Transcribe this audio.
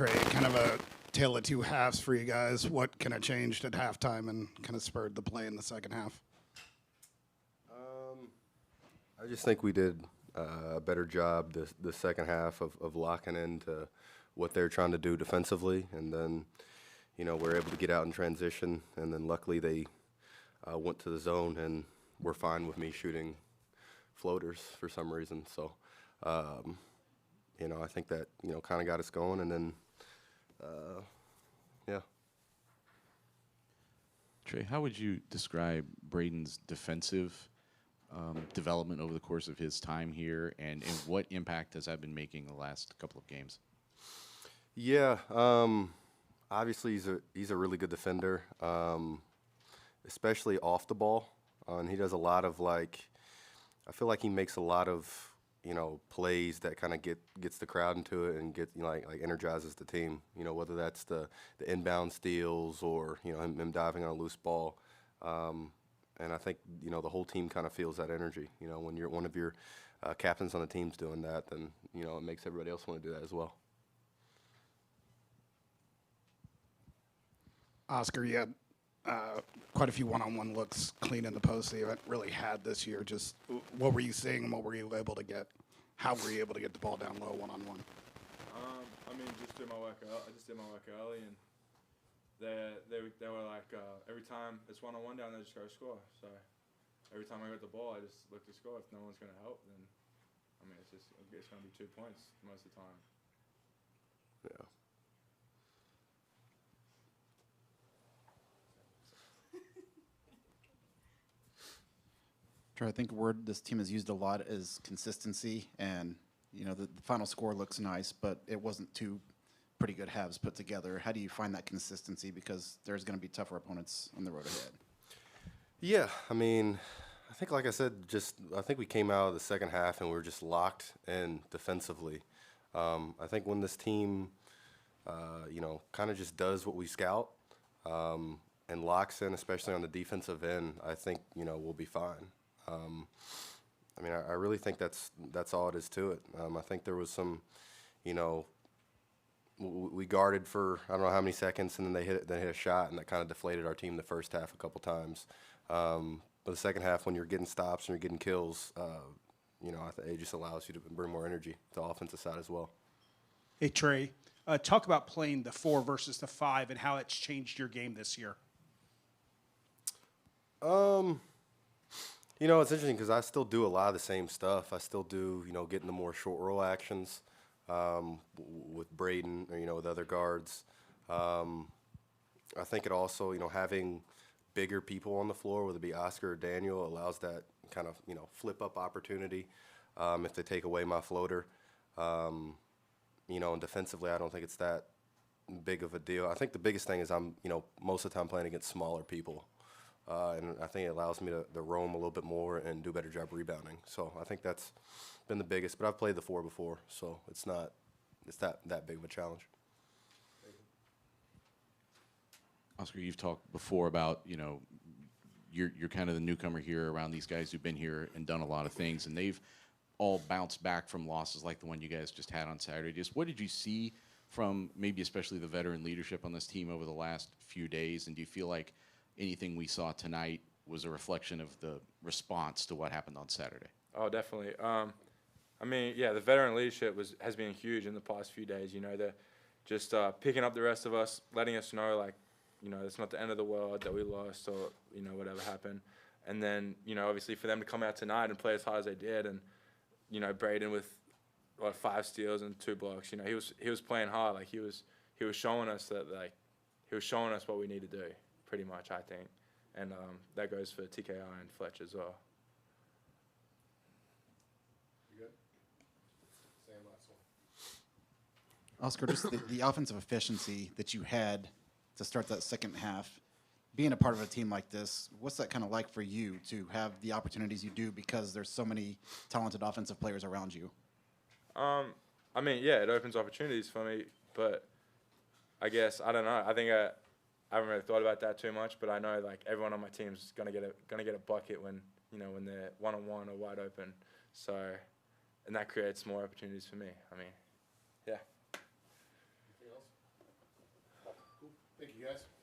Trey, kind of a tale of two halves for you guys. What kind of changed at halftime and kind of spurred the play in the second half? I just think we did a better job the second half of locking into what they're trying to do defensively, and then, we're able to get out in transition, and then luckily they went to the zone and were fine with me shooting floaters for some reason. So, I think that, kind of got us going, and then, yeah. Trey, how would you describe Braden's defensive development over the course of his time here, and what impact has that been making the last couple of games? Yeah, obviously he's a really good defender, especially off the ball, and he does a lot of I feel like he makes a lot of plays that kind of gets the crowd into it and like energizes the team. Whether that's the inbound steals or him diving on a loose ball. And I think, the whole team kind of feels that energy. When you're one of your captains on the team's doing that, then, it makes everybody else want to do that as well. Oscar, you had quite a few one-on-one looks clean in the post that you haven't really had this year. Just what were you seeing and what were you able to get? How were you able to get the ball down low one-on-one? Just did my work early. I just did my work early, and they were like, every time it's one-on-one down there, just go score. So every time I got the ball, I just look to score. If no one's going to help, then, it's going to be 2 points most of the time. Yeah. Trey, I think a word this team has used a lot is consistency, and, the final score looks nice, but it wasn't two pretty good halves put together. How do you find that consistency? Because there's going to be tougher opponents on the road ahead. Yeah, I think, like I said, I think we came out of the second half and we were just locked in defensively. I think when this team, kind of just does what we scout and locks in, especially on the defensive end, I think, we'll be fine. I really think that's all it is to it. I think there was some, we guarded for I don't know how many seconds, and then they hit a shot, and that kind of deflated our team the first half a couple times. But the second half, when you're getting stops and you're getting kills, it just allows you to bring more energy to the offensive side as well. Hey, Trey, talk about playing the 4 versus the 5 and how it's changed your game this year. It's interesting because I still do a lot of the same stuff. I still do, getting the more short roll actions with Braden or, with other guards. I think it also, having bigger people on the floor, whether it be Oscar or Daniel, allows that kind of, flip up opportunity if they take away my floater. And defensively, I don't think it's that big of a deal. I think the biggest thing is I'm, most of the time playing against smaller people. And I think it allows me to roam a little bit more and do a better job rebounding. So I think that's been the biggest. But I've played the 4 before, so it's that big of a challenge. Oscar, you've talked before about, you're kind of the newcomer here around these guys who've been here and done a lot of things, and they've all bounced back from losses like the one you guys just had on Saturday. Just what did you see from maybe especially the veteran leadership on this team over the last few days, and do you feel like anything we saw tonight was a reflection of the response to what happened on Saturday? Oh, definitely. The veteran leadership has been huge in the past few days. They're just picking up the rest of us, letting us know, it's not the end of the world that we lost or, whatever happened. And then, obviously for them to come out tonight and play as hard as they did, and, Braden with 5 steals and 2 blocks, he was playing hard. He was showing us that, he was showing us what we need to do, pretty much, I think. And that goes for TKI and Fletch as well. Oscar, just the offensive efficiency that you had to start that second half, being a part of a team like this, what's that kind of like for you to have the opportunities you do because there's so many talented offensive players around you? It opens opportunities for me, but I guess, I don't know. I think I haven't really thought about that too much, but I know everyone on my team is gonna get a bucket when they're one-on-one or wide open. So, and that creates more opportunities for me. Yeah. Anything else? you guys.